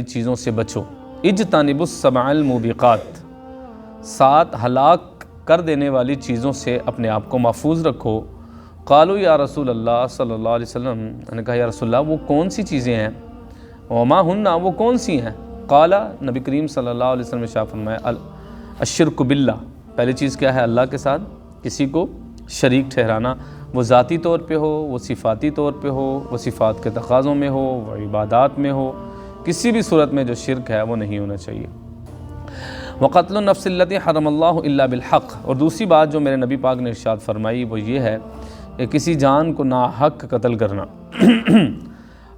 چیزوں سے بچو، اجتنبوا السبع الموبقات، 7 ہلاک کر دینے والی چیزوں سے اپنے آپ کو محفوظ رکھو۔ قالوا یا رسول اللہ صلی اللہ علیہ وسلم، نے کہا یا رسول اللہ وہ کون سی چیزیں ہیں؟ وما ہن، وہ کون سی ہیں؟ قال، نبی کریم صلی اللہ علیہ وسلم نے ارشاد فرمایا الشرک باللہ، پہلی چیز کیا ہے؟ اللہ کے ساتھ کسی کو شریک ٹھہرانا، وہ ذاتی طور پہ ہو، وہ صفاتی طور پہ ہو، وہ صفات کے تقاضوں میں ہو، وہ عبادات میں ہو، کسی بھی صورت میں جو شرک ہے وہ نہیں ہونا چاہیے۔ وقتل النفس التی حرم اللہ الا بالحق، اور دوسری بات جو میرے نبی پاک نے ارشاد فرمائی وہ یہ ہے کہ کسی جان کو ناحق قتل کرنا۔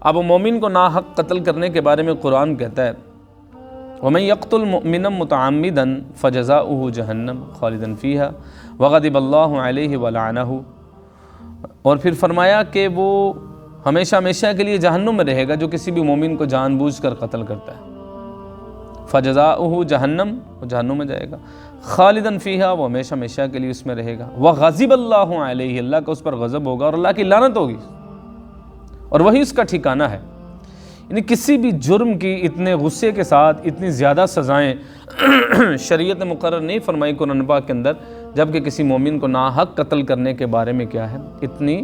اب مومن کو ناحق قتل کرنے کے بارے میں قرآن کہتا ہے وَمَن يَقْتُلْ مُؤْمِنًا مُتَعَمِّدًا فَجَزَاؤُهُ جَهَنَّمُ خَالِدًا فِيهَا وَغَضِبَ اللَّهُ عَلَيْهِ وَلَعَنَهُ، اور پھر فرمایا کہ وہ ہمیشہ ہمیشہ کے لیے جہنم میں رہے گا جو کسی بھی مومن کو جان بوجھ کر قتل کرتا ہے۔ فَجَزَاؤُهُ جَهَنَّمُ، وہ جہنم میں جائے گا، خَالِدًا فِيهَا، وہ ہمیشہ ہمیشہ کے لیے اس میں رہے گا، وَغَضِبَ اللَّهُ عَلَيْهِ، اللہ کا اس پر غضب ہوگا اور اللہ کی لعنت ہوگی اور وہی اس کا ٹھکانہ ہے۔ یعنی کسی بھی جرم کی اتنے غصے کے ساتھ اتنی زیادہ سزائیں شریعت نے مقرر نہیں فرمائی قرآن پاک کے اندر، جبکہ کسی مومن کو ناحق قتل کرنے کے بارے میں کیا ہے اتنی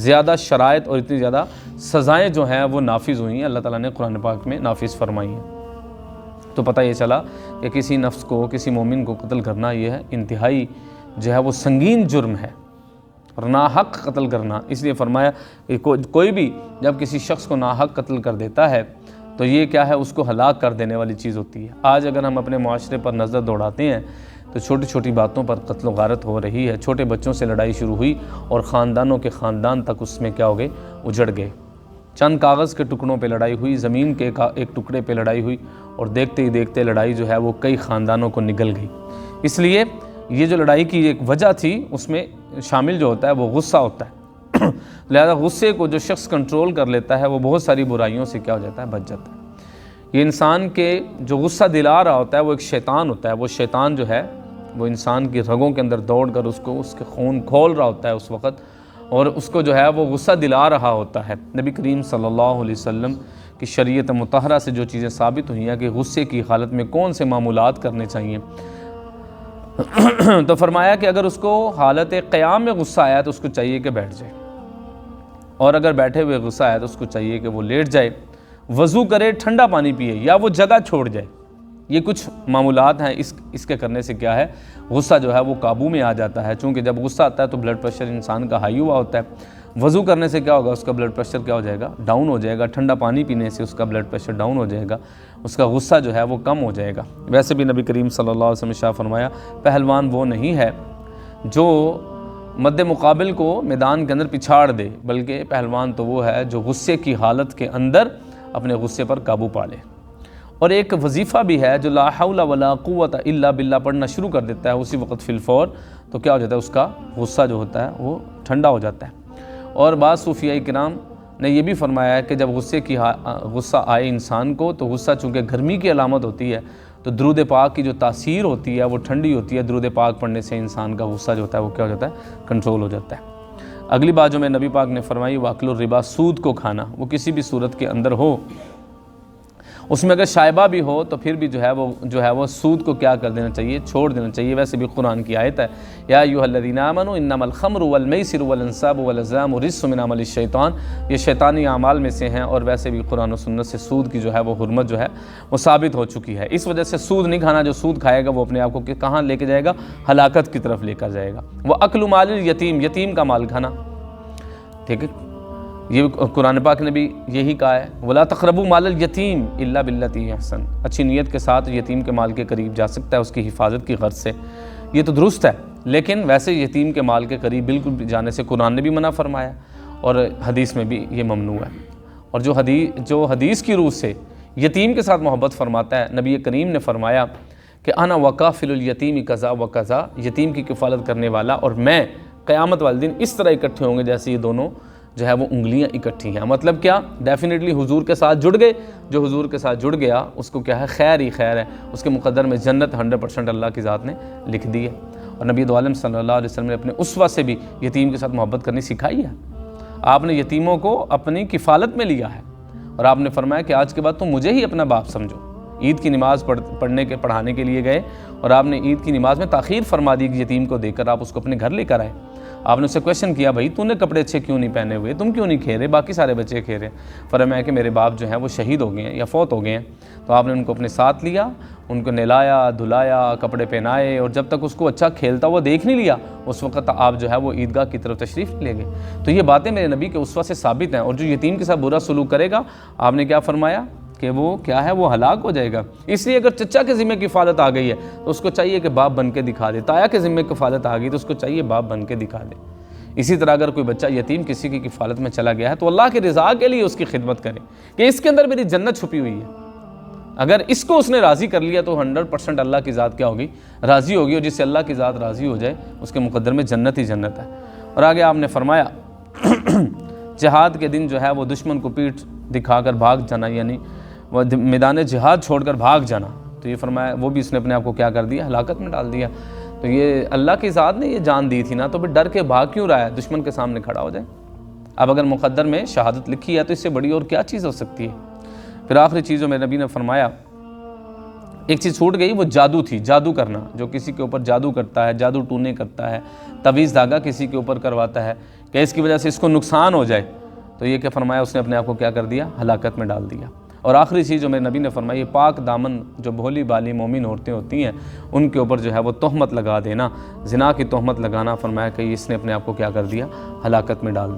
زیادہ شرائط اور اتنی زیادہ سزائیں جو ہیں وہ نافذ ہوئی ہیں، اللہ تعالیٰ نے قرآن پاک میں نافذ فرمائی ہیں۔ تو پتہ یہ چلا کہ کسی نفس کو، کسی مومن کو قتل کرنا یہ ہے انتہائی جو ہے وہ سنگین جرم ہے، اور ناحق قتل کرنا، اس لیے فرمایا کہ کوئی بھی جب کسی شخص کو ناحق قتل کر دیتا ہے تو یہ کیا ہے، اس کو ہلاک کر دینے والی چیز ہوتی ہے۔ آج اگر ہم اپنے معاشرے پر نظر دوڑاتے ہیں تو چھوٹی چھوٹی باتوں پر قتل و غارت ہو رہی ہے، چھوٹے بچوں سے لڑائی شروع ہوئی اور خاندانوں کے خاندان تک اس میں کیا ہو گئے، اجڑ گئے۔ چند کاغذ کے ٹکڑوں پہ لڑائی ہوئی، زمین کے ایک ٹکڑے پہ لڑائی ہوئی، اور دیکھتے ہی دیکھتے لڑائی جو ہے وہ کئی خاندانوں کو نگل گئی۔ اس لیے یہ جو لڑائی کی ایک وجہ تھی اس میں شامل جو ہوتا ہے وہ غصہ ہوتا ہے، لہذا غصے کو جو شخص کنٹرول کر لیتا ہے وہ بہت ساری برائیوں سے کیا ہو جاتا ہے، بچ جاتا ہے۔ یہ انسان کے جو غصہ دلا رہا ہوتا ہے وہ ایک شیطان ہوتا ہے، وہ شیطان جو ہے وہ انسان کی رگوں کے اندر دوڑ کر اس کے خون کھول رہا ہوتا ہے اس وقت، اور اس کو جو ہے وہ غصہ دلا رہا ہوتا ہے۔ نبی کریم صلی اللہ علیہ وسلم کی شریعت مطہرہ سے جو چیزیں ثابت ہوئی ہیں کہ غصے کی حالت میں کون سے معمولات کرنے چاہیے، تو فرمایا کہ اگر اس کو حالت قیام میں غصہ آیا تو اس کو چاہیے کہ بیٹھ جائے، اور اگر بیٹھے ہوئے غصہ آیا تو اس کو چاہیے کہ وہ لیٹ جائے، وضو کرے، ٹھنڈا پانی پیے، یا وہ جگہ چھوڑ جائے۔ یہ کچھ معمولات ہیں، اس کے کرنے سے کیا ہے، غصہ جو ہے وہ قابو میں آ جاتا ہے۔ چونکہ جب غصہ آتا ہے تو بلڈ پریشر انسان کا ہائی ہوا ہوتا ہے، وضو کرنے سے کیا ہوگا، اس کا بلڈ پریشر کیا ہو جائے گا، ڈاؤن ہو جائے گا، ٹھنڈا پانی پینے سے اس کا بلڈ پریشر ڈاؤن ہو جائے گا، اس کا غصہ جو ہے وہ کم ہو جائے گا۔ ویسے بھی نبی کریم صلی اللہ علیہ وسلم نے ارشاد فرمایا پہلوان وہ نہیں ہے جو مد مقابل کو میدان کے اندر پچھاڑ دے، بلکہ پہلوان تو وہ ہے جو غصے کی حالت کے اندر اپنے غصے پر قابو پا لے۔ اور ایک وظیفہ بھی ہے جو لا حول ولا قوت الا باللہ پڑھنا شروع کر دیتا ہے اسی وقت فی الفور، تو کیا ہو جاتا ہے، اس کا غصہ جو ہوتا ہے وہ ٹھنڈا ہو جاتا ہے۔ اور بعض صوفیاء کرام نے یہ بھی فرمایا ہے کہ جب غصہ آئے انسان کو تو غصہ چونکہ گرمی کی علامت ہوتی ہے تو درود پاک کی جو تاثیر ہوتی ہے وہ ٹھنڈی ہوتی ہے، درود پاک پڑھنے سے انسان کا غصہ جو ہوتا ہے وہ کیا ہو جاتا ہے، کنٹرول ہو جاتا ہے۔ اگلی بات جو میں نبی پاک نے فرمائی واکل الربا، سود کو کھانا، وہ کسی بھی صورت کے اندر ہو، اس میں اگر شائبہ بھی ہو تو پھر بھی جو ہے وہ سود کو کیا کر دینا چاہیے، چھوڑ دینا چاہیے۔ ویسے بھی قرآن کی آیت ہے یا ایھا الذین آمنوا انما الخمر والمیسر والانصاب والازلام رجس من عمل الشیطان، یہ شیطانی اعمال میں سے ہیں، اور ویسے بھی قرآن و سنت سے سود کی جو ہے وہ حرمت جو ہے وہ ثابت ہو چکی ہے۔ اس وجہ سے سود نہیں کھانا، جو سود کھائے گا وہ اپنے آپ کو کہاں لے کے جائے گا، ہلاکت کی طرف لے کر جائے گا۔ واکل مال الیتیم، یتیم کا مال کھانا، ٹھیک ہے، یہ قرآن پاک نے بھی یہی کہا ہے وَلَا تَقْرَبُوا مَالَ الْيَتِيمِ إِلَّا بِالَّتِي أَحْسَنُ، اچھی نیت کے ساتھ یتیم کے مال کے قریب جا سکتا ہے اس کی حفاظت کی غرض سے، یہ تو درست ہے، لیکن ویسے یتیم کے مال کے قریب بالکل بھی جانے سے قرآن نے بھی منع فرمایا اور حدیث میں بھی یہ ممنوع ہے۔ اور جو حدیث کی روح سے یتیم کے ساتھ محبت فرماتا ہے، نبی کریم نے فرمایا کہ انا وکافل الیتیم کذا و کذا، یتیم کی کفالت کرنے والا اور میں قیامت والے دن اس طرح اکٹھے ہوں گے جیسے یہ دونوں جو ہے وہ انگلیاں اکٹھی ہیں۔ مطلب کیا، ڈیفینیٹلی حضور کے ساتھ جڑ گئے، جو حضور کے ساتھ جڑ گیا اس کو کیا ہے، خیر ہی خیر ہے، اس کے مقدر میں جنت 100% اللہ کی ذات نے لکھ دی ہے۔ اور نبی دو عالم صلی اللہ علیہ وسلم نے اپنے اسوہ سے بھی یتیم کے ساتھ محبت کرنی سکھائی ہے۔ آپ نے یتیموں کو اپنی کفالت میں لیا ہے، اور آپ نے فرمایا کہ آج کے بعد تم مجھے ہی اپنا باپ سمجھو۔ عید کی نماز پڑھانے کے لیے گئے اور آپ نے عید کی نماز میں تاخیر فرما دی کہ یتیم کو دیکھ کر آپ اس کو اپنے گھر لے کر آئے۔ آپ نے اسے کویشچن کیا، بھائی تو نے کپڑے اچھے کیوں نہیں پہنے ہوئے، تم کیوں نہیں کھیرے، باقی سارے بچے کھیرے؟ فرمایا کہ میرے باپ جو ہیں وہ شہید ہو گئے ہیں یا فوت ہو گئے ہیں۔ تو آپ نے ان کو اپنے ساتھ لیا، ان کو نہلایا دھلایا، کپڑے پہنائے، اور جب تک اس کو اچھا کھیلتا ہوا دیکھ نہیں لیا اس وقت آپ جو ہے وہ عیدگاہ کی طرف تشریف لے گئے۔ تو یہ باتیں میرے نبی کے اسوہ سے ثابت ہیں۔ اور جو یتیم کے ساتھ برا سلوک کرے گا، آپ نے کیا فرمایا کہ وہ کیا ہے، وہ ہلاک ہو جائے گا۔ اس لیے اگر چچا کے ذمہ کفالت آ گئی ہے تو اس کو چاہیے کہ باپ بن کے دکھا دے، تایا کے ذمہ کفالت آ گئی تو اس کو چاہیے باپ بن کے دکھا دے۔ اسی طرح اگر کوئی بچہ یتیم کسی کی کفالت میں چلا گیا ہے تو اللہ کی رضا کے لیے اس کی خدمت کرے کہ اس کے اندر میری جنت چھپی ہوئی ہے۔ اگر اس کو اس نے راضی کر لیا تو 100% اللہ کی ذات کیا ہوگی، راضی ہوگی، اور جس سے اللہ کی ذات راضی ہو جائے اس کے مقدر میں جنت ہی جنت ہے۔ اور آگے آپ نے فرمایا جہاد کے دن جو ہے وہ دشمن کو پیٹھ دکھا کر بھاگ جانا، یعنی وہ میدان جہاد چھوڑ کر بھاگ جانا، تو یہ فرمایا وہ بھی اس نے اپنے آپ کو کیا کر دیا، ہلاکت میں ڈال دیا۔ تو یہ اللہ کی ذات نے یہ جان دی تھی نا، تو پھر ڈر کے بھاگ کیوں رہا ہے، دشمن کے سامنے کھڑا ہو جائے۔ اب اگر مقدر میں شہادت لکھی ہے تو اس سے بڑی اور کیا چیز ہو سکتی ہے۔ پھر آخری چیز جو میرے نبی نے فرمایا، ایک چیز چھوٹ گئی، وہ جادو تھی، جادو کرنا۔ جو کسی کے اوپر جادو کرتا ہے، جادو ٹونے کرتا ہے، تعویذ دھاگا کسی کے اوپر کرواتا ہے کہ اس کی وجہ سے اس کو نقصان ہو جائے، تو یہ کہ فرمایا اس نے اپنے آپ کو کیا کر دیا، ہلاکت میں ڈال دیا۔ اور آخری چیز جو میرے نبی نے فرمائی، یہ پاک دامن جو بھولی بالی مومن عورتیں ہوتی ہیں ان کے اوپر جو ہے وہ تہمت لگا دینا، زنا کی تہمت لگانا، فرمایا کہ اس نے اپنے آپ کو کیا کر دیا، ہلاکت میں ڈال دیا۔